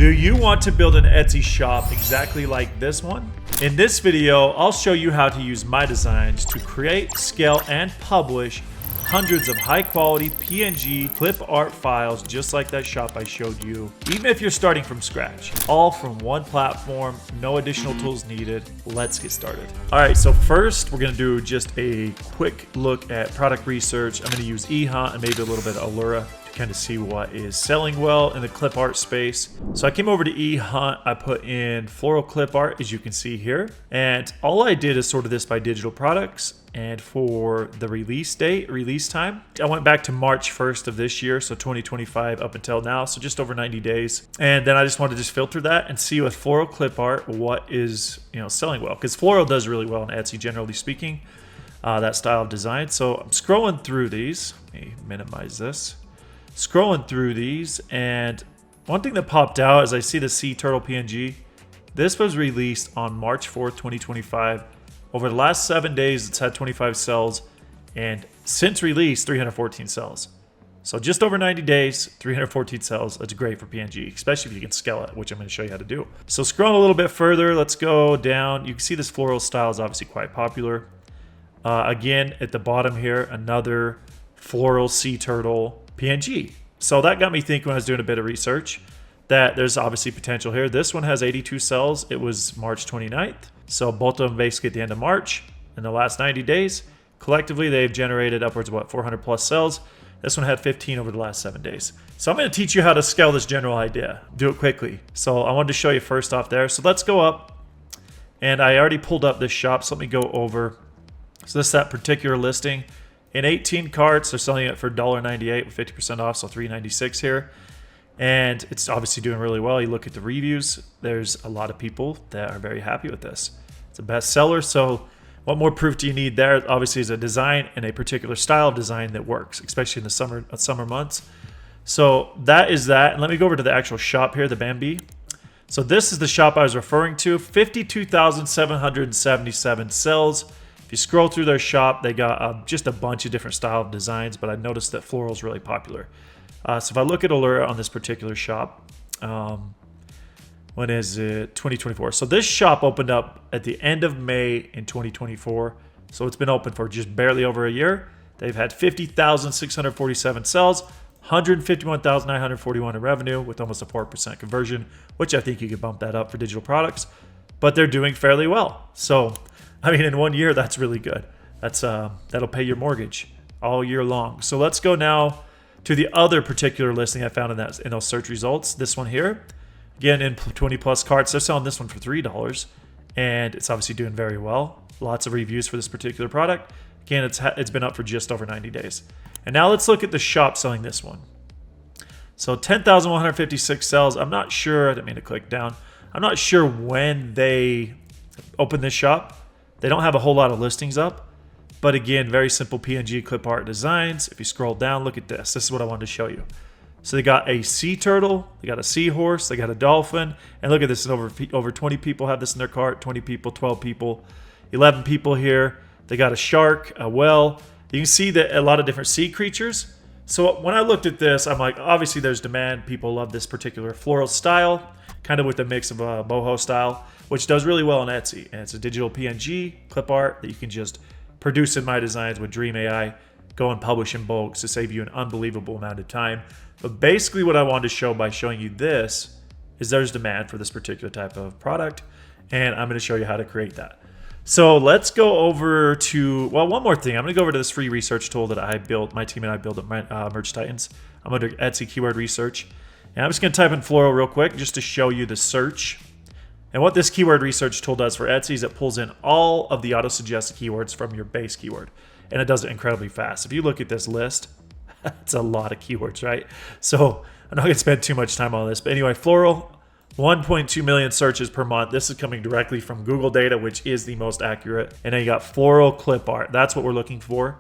Do you want to build an Etsy shop exactly like this one? In this video, I'll show you how to use MyDesigns to create, scale, and publish hundreds of high-quality PNG clip art files just like that shop I showed you, even if you're starting from scratch. All from one platform, no additional tools needed. Let's get started. All right, so first we're gonna do just a quick look at product research. I'm gonna use eHunt and maybe a little bit of Allura to kind of see what is selling well in the clip art space. So I came over to eHunt, I put in floral clip art, as you can see here. And all I did is sort of this by digital products. And for the release time, I went back to March 1st of this year, so 2025 up until now, so just over 90 days. And then I just wanted to just filter that and see with floral clip art what is selling well, because floral does really well on Etsy, generally speaking, that style of design. So I'm scrolling through these. Let me minimize this. Scrolling through these, and one thing that popped out is I see the Sea Turtle PNG. This was released on March 4th, 2025. Over the last 7 days, it's had 25 sells, and since release, 314 sells. So just over 90 days, 314 sells. That's great for PNG, especially if you can scale it, which I'm going to show you how to do. So scrolling a little bit further, let's go down. You can see this floral style is obviously quite popular. Again, at the bottom here, another floral sea turtle PNG. So that got me thinking when I was doing a bit of research that there's obviously potential here. This one has 82 sells. It was March 29th. So both of them basically at the end of March. In the last 90 days, collectively, they've generated upwards of 400 plus sells. This one had 15 over the last 7 days. So I'm going to teach you how to scale this general idea. Do it quickly. So I wanted to show you first off there. So let's go up. And I already pulled up this shop. So let me go over. So this is that particular listing. In 18 carts, they're selling it for $1.98 with 50% off, so $3.96 here. And it's obviously doing really well. You look at the reviews, there's a lot of people that are very happy with this. It's a bestseller, so what more proof do you need there? Obviously, is a design and a particular style of design that works, especially in the summer months. So that is that. And let me go over to the actual shop here, the Bambi. So this is the shop I was referring to. 52,777 sells. If you scroll through their shop, they got just a bunch of different style of designs, but I noticed that floral is really popular. So if I look at Allura on this particular shop, when is it? 2024. So this shop opened up at the end of May in 2024. So it's been open for just barely over a year. They've had 50,647 sells, 151,941 in revenue with almost a 4% conversion, which I think you could bump that up for digital products. But they're doing fairly well. So I mean, in 1 year, that's really good. That's that'll pay your mortgage all year long. So let's go now to the other particular listing I found in those search results. This one here, again in 20 plus carts. They're selling this one for $3, and it's obviously doing very well. Lots of reviews for this particular product. Again, it's been up for just over 90 days. And now let's look at the shop selling this one. So 10,156 sells. I'm not sure. I didn't mean to click down. I'm not sure when they opened this shop. They don't have a whole lot of listings up, but again, very simple PNG clip art designs. If you scroll down, look at this. This is what I wanted to show you. So they got a sea turtle, they got a seahorse, they got a dolphin, and look at this. Over 20 people have this in their cart. 20 people, 12 people, 11 people here. They got a shark, a whale. You can see that a lot of different sea creatures. So when I looked at this, I'm like, obviously there's demand. People love this particular floral style, kind of with a mix of a boho style, which does really well on Etsy. And it's a digital PNG clip art that you can just produce in MyDesigns with Dream AI, go and publish in bulk to save you an unbelievable amount of time. But basically what I wanted to show by showing you this is there's demand for this particular type of product, and I'm going to show you how to create that. So let's go over to, well, one more thing. I'm going to go over to this free research tool that I built, my team and I built at Merch Titans. I'm under Etsy keyword research. And I'm just going to type in floral real quick just to show you the search. And what this keyword research tool does for Etsy is it pulls in all of the auto-suggested keywords from your base keyword. And it does it incredibly fast. If you look at this list, it's a lot of keywords, right? So I'm not going to spend too much time on this. But anyway, floral, 1.2 million searches per month. This is coming directly from Google data, which is the most accurate. And then you got floral clip art. That's what we're looking for.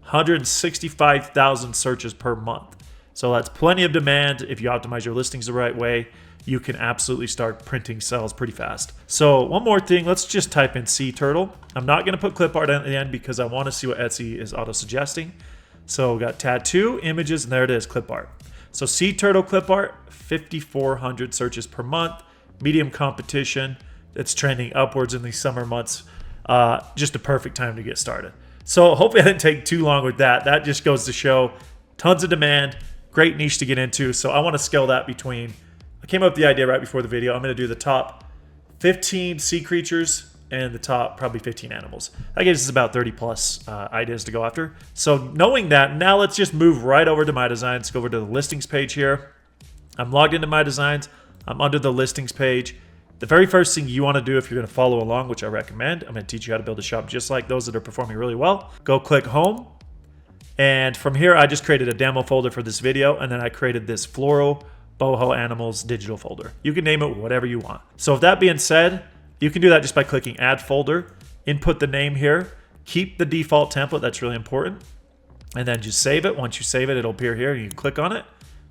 165,000 searches per month. So that's plenty of demand. If you optimize your listings the right way, you can absolutely start printing sales pretty fast. So one more thing, let's just type in sea turtle. I'm not going to put clip art at the end because I want to see what Etsy is auto-suggesting. So we got tattoo, images, and there it is, clip art. So sea turtle clip art, 5,400 searches per month, medium competition. It's trending upwards in these summer months. Just a perfect time to get started. So hopefully I didn't take too long with that. That just goes to show tons of demand, great niche to get into. So I want to scale that between, I came up with the idea right before the video. I'm going to do the top 15 sea creatures and the top probably 15 animals. That gives us about 30 plus ideas to go after. So knowing that, now let's just move right over to MyDesigns. Go over to the listings page here. I'm logged into MyDesigns. I'm under the listings page. The very first thing you want to do if you're going to follow along, which I recommend, I'm going to teach you how to build a shop just like those that are performing really well. Go click home. And from here, I just created a demo folder for this video. And then I created this floral boho animals digital folder. You can name it whatever you want. So with that being said, you can do that just by clicking add folder, input the name here, keep the default template. That's really important. And then just save it. Once you save it, it'll appear here. You can click on it,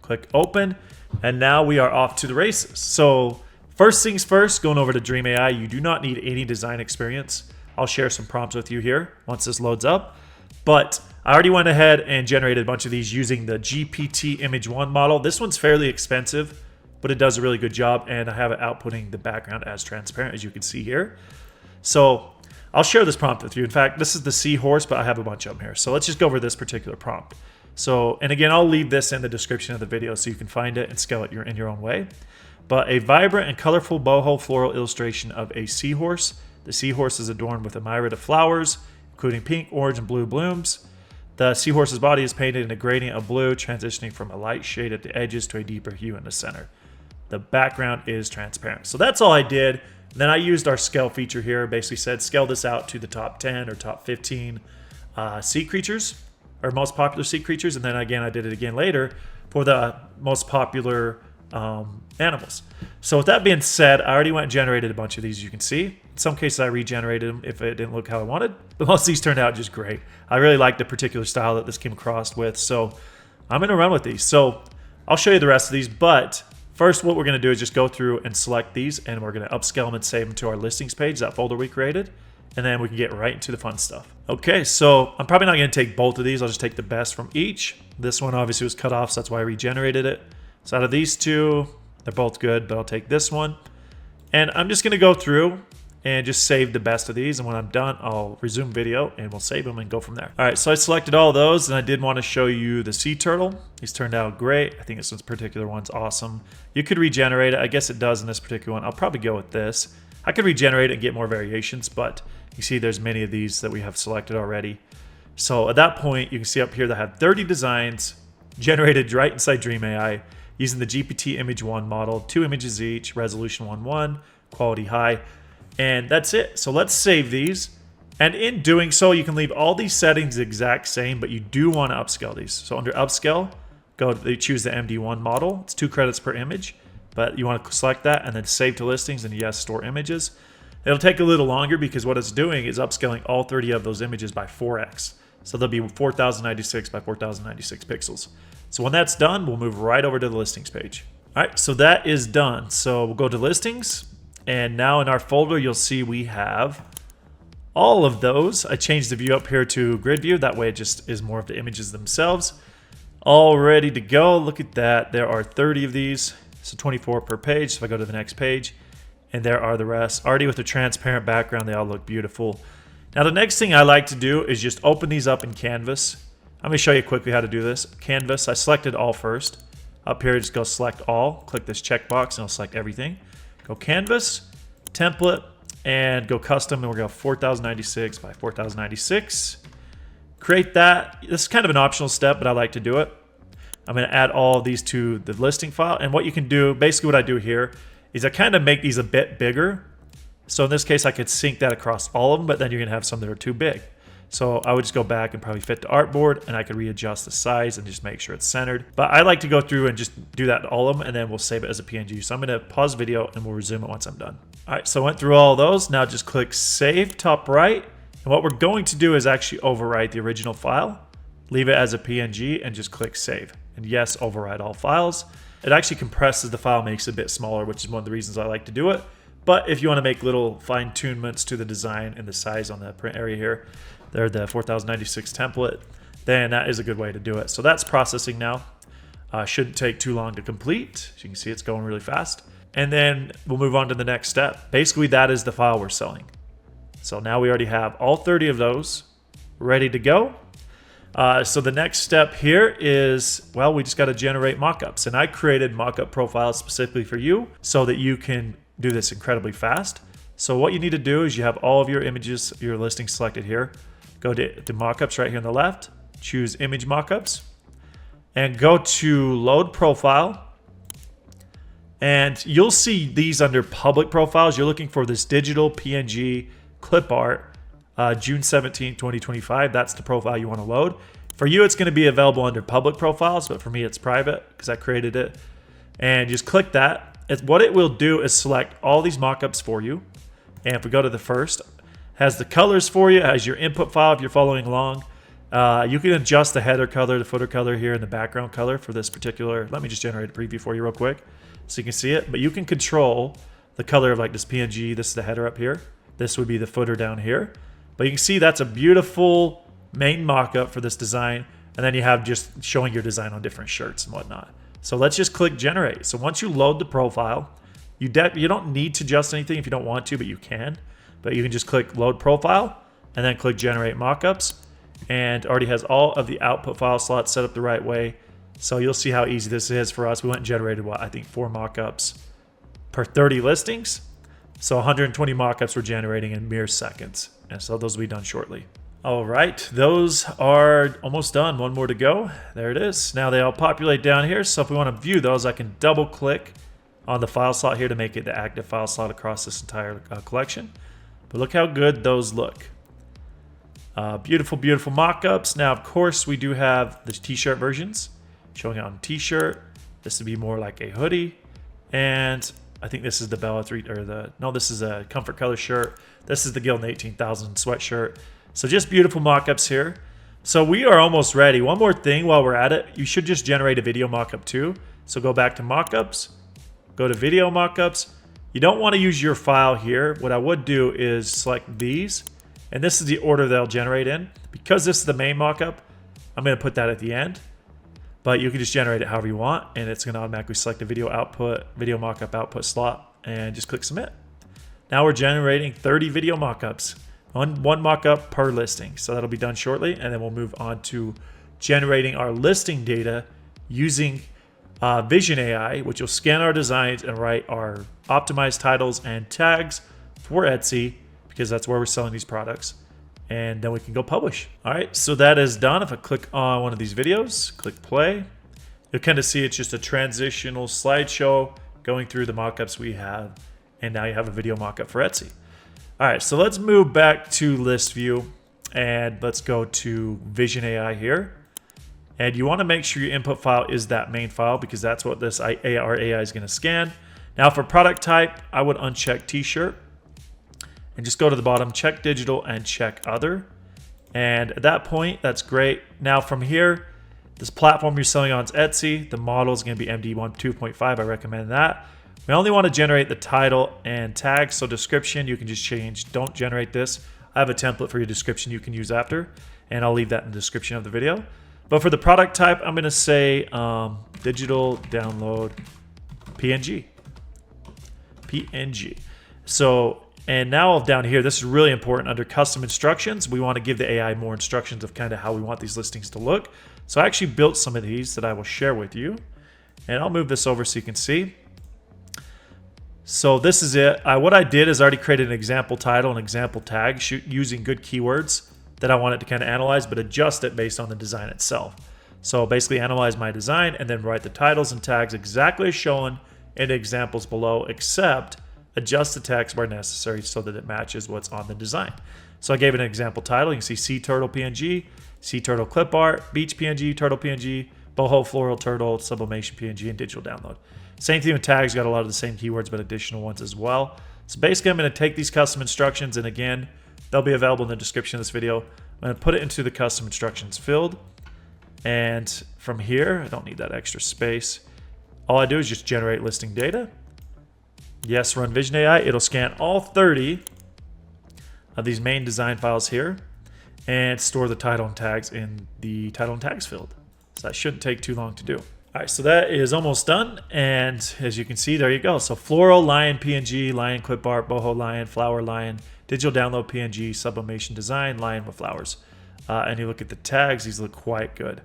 click open. And now we are off to the races. So first things first, going over to Dream AI, you do not need any design experience. I'll share some prompts with you here once this loads up. But I already went ahead and generated a bunch of these using the GPT Image 1 model. This one's fairly expensive, but it does a really good job, and I have it outputting the background as transparent, as you can see here. So I'll share this prompt with you. In fact, this is the seahorse, but I have a bunch of them here. So let's just go over this particular prompt. So, and again, I'll leave this in the description of the video so you can find it and scale it in your own way. But a vibrant and colorful boho floral illustration of a seahorse. The seahorse is adorned with a myriad of flowers, including pink, orange, and blue blooms. The seahorse's body is painted in a gradient of blue, transitioning from a light shade at the edges to a deeper hue in the center. The background is transparent. So that's all I did. Then I used our scale feature here. Basically said, scale this out to the top 10 or top 15 sea creatures, or most popular sea creatures. And then again, I did it again later for the most popular animals. So with that being said, I already went and generated a bunch of these, you can see. In some cases I regenerated them if it didn't look how I wanted, but most of these turned out just great. I really like the particular style that this came across with, so I'm gonna run with these. So I'll show you the rest of these, but first what we're gonna do is just go through and select these, and we're gonna upscale them and save them to our listings page, that folder we created, and then we can get right into the fun stuff. Okay, so I'm probably not gonna take both of these, I'll just take the best from each. This one obviously was cut off, so that's why I regenerated it. So out of these two, they're both good, but I'll take this one. And I'm just gonna go through and just save the best of these. And when I'm done, I'll resume video and we'll save them and go from there. All right, so I selected all those, and I did want to show you the sea turtle. These turned out great. I think this particular one's awesome. You could regenerate it. I guess it does in this particular one. I'll probably go with this. I could regenerate it and get more variations, but you see there's many of these that we have selected already. So at that point, you can see up here that I have 30 designs generated right inside Dream AI using the GPT Image 1 model, 2 images each, resolution 1:1, quality high. And that's it. So let's save these. And in doing so, you can leave all these settings the exact same, but you do want to upscale these. So under upscale, choose the MD1 model. It's 2 credits per image, but you want to select that and then save to listings and yes, store images. It'll take a little longer because what it's doing is upscaling all 30 of those images by 4x. So they'll be 4096 by 4096 pixels. So when that's done, we'll move right over to the listings page. All right, so that is done. So we'll go to listings. And now in our folder, you'll see we have all of those. I changed the view up here to grid view. That way it just is more of the images themselves. All ready to go. Look at that. There are 30 of these. So 24 per page. So if I go to the next page, and there are the rest. Already with a transparent background, they all look beautiful. Now the next thing I like to do is just open these up in Canvas. I'm going to show you quickly how to do this. Canvas, I selected all first. Up here, just go select all. Click this checkbox and I'll select everything. Go Canvas, template, and go custom, and we're going to go 4096 by 4096. Create that. This is kind of an optional step, but I like to do it. I'm going to add all of these to the listing file. And what you can do, basically what I do here, is I kind of make these a bit bigger. So in this case, I could sync that across all of them, but then you're going to have some that are too big. So I would just go back and probably fit to artboard, and I could readjust the size and just make sure it's centered. But I like to go through and just do that to all of them, and then we'll save it as a PNG. So I'm going to pause video and we'll resume it once I'm done. All right, so I went through all those. Now just click Save, top right. And what we're going to do is actually overwrite the original file, leave it as a PNG, and just click Save. And yes, override all files. It actually compresses the file, makes it a bit smaller, which is one of the reasons I like to do it. But if you want to make little fine-tunements to the design and the size on the print area here, they're the 4096 template, then that is a good way to do it. So that's processing now. Shouldn't take too long to complete. As you can see, it's going really fast. And then we'll move on to the next step. Basically, that is the file we're selling. So now we already have all 30 of those ready to go. So the next step here is, well, we just got to generate mockups. And I created mockup profiles specifically for you so that you can do this incredibly fast. So what you need to do is you have all of your images, your listings selected here. Go to mockups right here on the left, choose image mockups, and go to load profile. And you'll see these under public profiles. You're looking for this digital PNG clip art, June 17, 2025. That's the profile you want to load. For you, it's going to be available under public profiles, but for me, it's private because I created it. And just click that. What it will do is select all these mockups for you. And if we go to the first, has the colors for you, has your input file if you're following along. You can adjust the header color, the footer color here, and the background color for this particular. Let me just generate a preview for you real quick so you can see it. But you can control the color of like this PNG. This is the header up here. This would be the footer down here. But you can see that's a beautiful main mockup for this design. And then you have just showing your design on different shirts and whatnot. So let's just click generate. So once you load the profile, you don't need to adjust anything if you don't want to, but you can. But you can just click load profile and then click generate mockups. And already has all of the output file slots set up the right way. So you'll see how easy this is for us. We went and generated, what, I think 4 mockups per 30 listings. So 120 mockups we're generating in mere seconds. And so those will be done shortly. All right, those are almost done. One more to go. There it is. Now they all populate down here. So if we want to view those, I can double click on the file slot here to make it the active file slot across this entire collection. But look how good those look. Beautiful, beautiful mockups. Now, of course, we do have the t-shirt versions showing it on t-shirt. This would be more like a hoodie. And I think this is the Bella 3, or this is a Comfort Color shirt. This is the Gildan 18,000 sweatshirt. So just beautiful mockups here. So we are almost ready. One more thing while we're at it, you should just generate a video mockup too. So go back to mockups, go to video mockups. You don't want to use your file here. What I would do is select these. And this is the order they'll generate in. Because this is the main mockup, I'm going to put that at the end. But you can just generate it however you want. And it's going to automatically select the video mockup output slot. And just click submit. Now we're generating 30 video mockups. One mockup per listing. So that'll be done shortly. And then we'll move on to generating our listing data using Vision AI, which will scan our designs and write our optimized titles and tags for Etsy, because that's where we're selling these products. And then we can go publish. All right, so that is done. If I click on one of these videos, click play, you'll kind of see it's just a transitional slideshow going through the mockups we have. And now you have a video mockup for Etsy. All right, so let's move back to list view and let's go to Vision AI here. And you want to make sure your input file is that main file because that's what this AR AI is going to scan. Now for product type, I would uncheck t-shirt. And just go to the bottom, check digital and check other. And at that point, that's great. Now from here, this platform you're selling on is Etsy. The model is going to be MD1 2.5. I recommend that. We only want to generate the title and tags. So description, you can just change. Don't generate this. I have a template for your description you can use after. And I'll leave that in the description of the video. But for the product type, I'm going to say digital download PNG. PNG. So, and now down here, this is really important under custom instructions. We want to give the AI more instructions of kind of how we want these listings to look. So I actually built some of these that I will share with you. And I'll move this over so you can see. So this is it. What I did is I already created an example title and example tag using good keywords that I wanted to kind of analyze, but adjust it based on the design itself. So basically analyze my design and then write the titles and tags exactly as shown in the examples below, except adjust the text where necessary so that it matches what's on the design. So I gave it an example title. You can see Sea Turtle PNG, Sea Turtle Clip Art, Beach PNG, Turtle PNG, Boho Floral Turtle, Sublimation PNG, and Digital Download. Same thing with tags, got a lot of the same keywords, but additional ones as well. So basically I'm going to take these custom instructions, and again, they'll be available in the description of this video. I'm going to put it into the custom instructions field. And from here, I don't need that extra space. All I do is just generate listing data. Yes, run Vision AI. It'll scan all 30 of these main design files here and store the title and tags in the title and tags field. So that shouldn't take too long to do. All right, so that is almost done. And as you can see, there you go. So floral, lion, PNG, lion, clip art, boho lion, flower lion, digital download PNG, sublimation design, lion with flowers. And you look at the tags, these look quite good.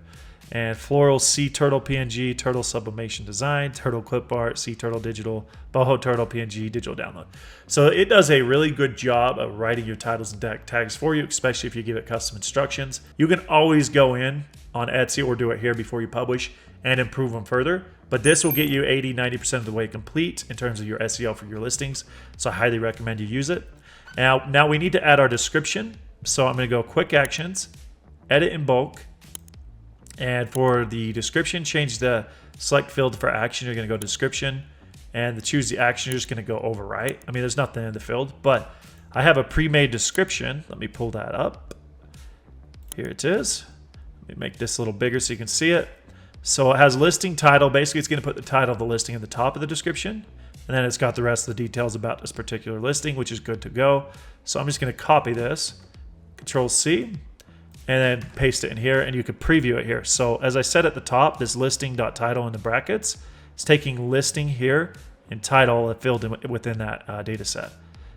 And floral, sea turtle PNG, turtle sublimation design, turtle clip art, sea turtle digital, boho turtle PNG, digital download. So it does a really good job of writing your titles and tags for you, especially if you give it custom instructions. You can always go in on Etsy or do it here before you publish and improve them further. But this will get you 80-90% of the way complete in terms of your SEO for your listings. So I highly recommend you use it. Now we need to add our description. So I'm going to go quick actions, edit in bulk. And for the description, change the select field for action. You're going to go description, and to choose the action, you're just going to go overwrite. I mean, there's nothing in the field, but I have a pre-made description. Let me pull that up. Here it is. Let me make this a little bigger so you can see it. So it has listing title. Basically, it's going to put the title of the listing at the top of the description, and then it's got the rest of the details about this particular listing, which is good to go. So I'm just going to copy this, Control C, and then paste it in here, and you could preview it here. So as I said at the top, this listing.title in the brackets, it's taking listing here and title filled in within that data set.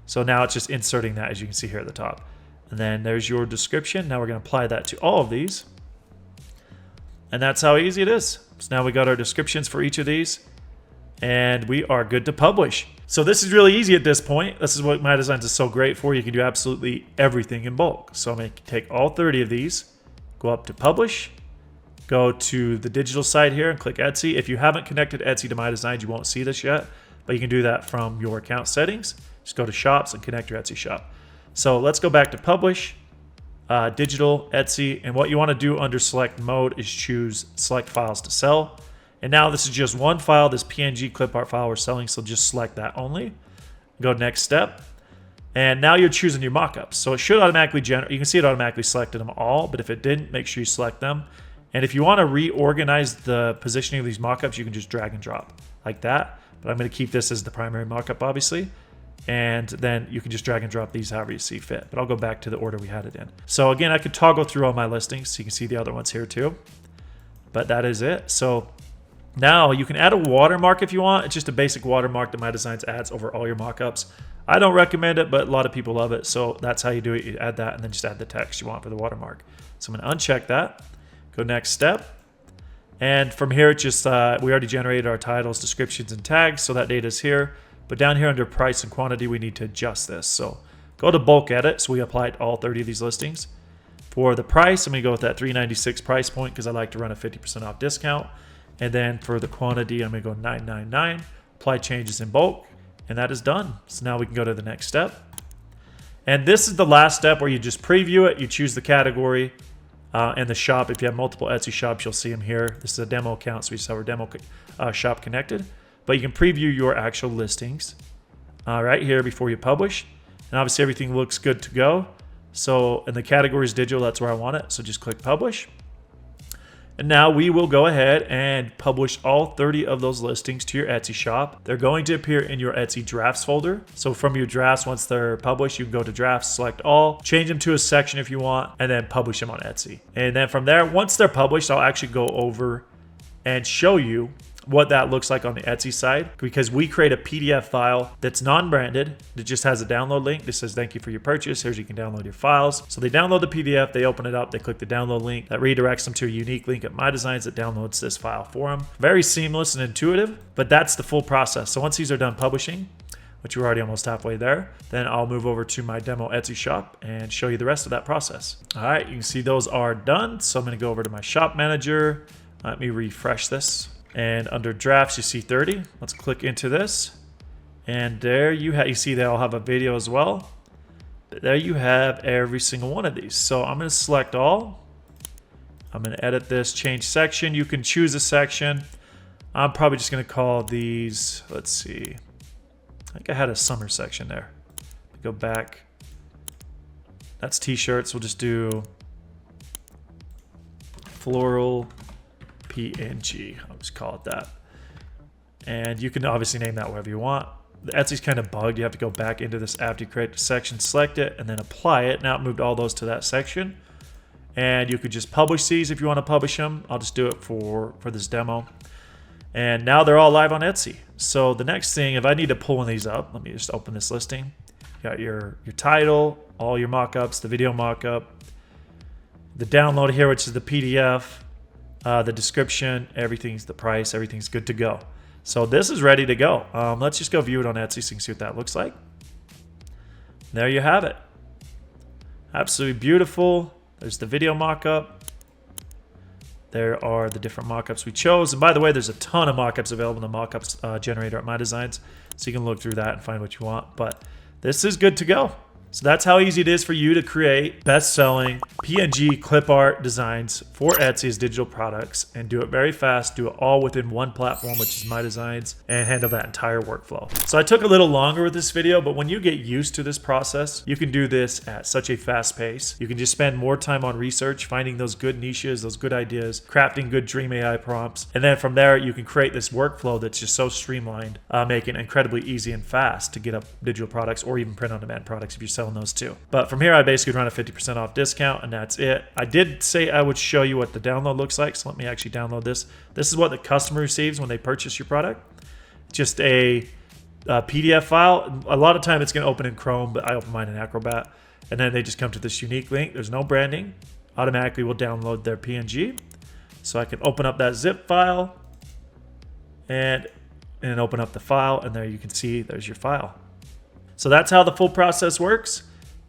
So now it's just inserting that, as you can see here at the top. And then there's your description. Now we're going to apply that to all of these. And that's how easy it is. So now we got our descriptions for each of these, and we are good to publish. So this is really easy at this point. This is what MyDesigns is so great for. You can do absolutely everything in bulk. So I'm going to take all 30 of these, go up to publish, go to the digital side here and click Etsy. If you haven't connected Etsy to MyDesigns, you won't see this yet, but you can do that from your account settings. Just go to shops and connect your Etsy shop. So let's go back to publish, digital, Etsy, and what you want to do under select mode is choose select files to sell. And now this is just one file, this PNG clip art file we're selling, so just select that only. Go next step. And now you're choosing your mockups. So it should automatically generate, you can see it automatically selected them all, but if it didn't, make sure you select them. And if you want to reorganize the positioning of these mockups, you can just drag and drop like that. But I'm going to keep this as the primary mockup, obviously. And then you can just drag and drop these however you see fit. But I'll go back to the order we had it in. So again, I could toggle through all my listings so you can see the other ones here too. But that is it. So now you can add a watermark if you want. It's just a basic watermark that MyDesigns adds over all your mockups. I don't recommend it, but a lot of people love it. So that's how you do it. You add that and then just add the text you want for the watermark. So I'm going to uncheck that. Go next step. And from here, it's just, we already generated our titles, descriptions, and tags. So that data is here. But down here under price and quantity, we need to adjust this. So go to bulk edit. So we applied all 30 of these listings. For the price, I'm going to go with that $3.96 price point because I like to run a 50% off discount. And then for the quantity, I'm going to go $9.99. Apply changes in bulk, and that is done. So now we can go to the next step. And this is the last step where you just preview it. You choose the category and the shop. If you have multiple Etsy shops, you'll see them here. This is a demo account, so we just have our demo shop connected. But you can preview your actual listings right here before you publish. And obviously everything looks good to go. So in the category is digital, that's where I want it. So just click publish. And now we will go ahead and publish all 30 of those listings to your Etsy shop. They're going to appear in your Etsy drafts folder. So from your drafts, once they're published, you can go to drafts, select all, change them to a section if you want, and then publish them on Etsy. And then from there, once they're published, I'll actually go over and show you what that looks like on the Etsy side, because we create a PDF file that's non-branded. It just has a download link that says thank you for your purchase. Here's you can download your files. So they download the PDF, they open it up, they click the download link that redirects them to a unique link at MyDesigns that downloads this file for them. Very seamless and intuitive, but that's the full process. So once these are done publishing, which we're already almost halfway there, then I'll move over to my demo Etsy shop and show you the rest of that process. All right, you can see those are done. So I'm gonna go over to my shop manager. Let me refresh this. And under drafts, you see 30. Let's click into this. And there you see they all have a video as well. There you have every single one of these. So I'm going to select all. I'm going to edit this, change section. You can choose a section. I'm probably just going to call these, let's see. I think I had a summer section there. Go back. That's t-shirts. We'll just do floral PNG. I'll just call it that. And you can obviously name that whatever you want. The Etsy's kind of bugged. You have to go back into this after you create the section, select it, and then apply it. Now it moved all those to that section. And you could just publish these if you want to publish them. I'll just do it for this demo. And now they're all live on Etsy. So the next thing, if I need to pull one of these up, let me just open this listing. You got your title, all your mockups, the video mockup, the download here, which is the PDF, the description, everything's the price, everything's good to go. So this is ready to go. Let's just go view it on Etsy so you can see what that looks like. There you have it. Absolutely beautiful. There's the video mockup. There are the different mockups we chose. And by the way, there's a ton of mockups available in the mockups generator at MyDesigns. So you can look through that and find what you want. But this is good to go. So that's how easy it is for you to create best-selling PNG clip art designs for Etsy as digital products, and do it very fast, do it all within one platform, which is MyDesigns, and handle that entire workflow. So I took a little longer with this video, but when you get used to this process, you can do this at such a fast pace. You can just spend more time on research, finding those good niches, those good ideas, crafting good dream AI prompts, and then from there you can create this workflow that's just so streamlined, making it incredibly easy and fast to get up digital products or even print-on-demand products if you're selling those too. But from here, I basically run a 50% off discount, and that's it. I did say I would show you what the download looks like, so let me actually download this. This is what the customer receives when they purchase your product. Just a PDF file. A lot of time it's going to open in Chrome, but I open mine in Acrobat, and then they just come to this unique link. There's no branding. Automatically will download their PNG. So I can open up that zip file and open up the file, and there you can see there's your file. So that's how the full process works.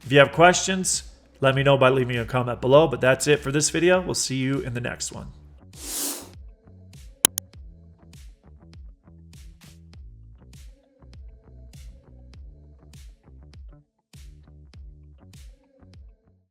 If you have questions, let me know by leaving a comment below. But that's it for this video. We'll see you in the next one.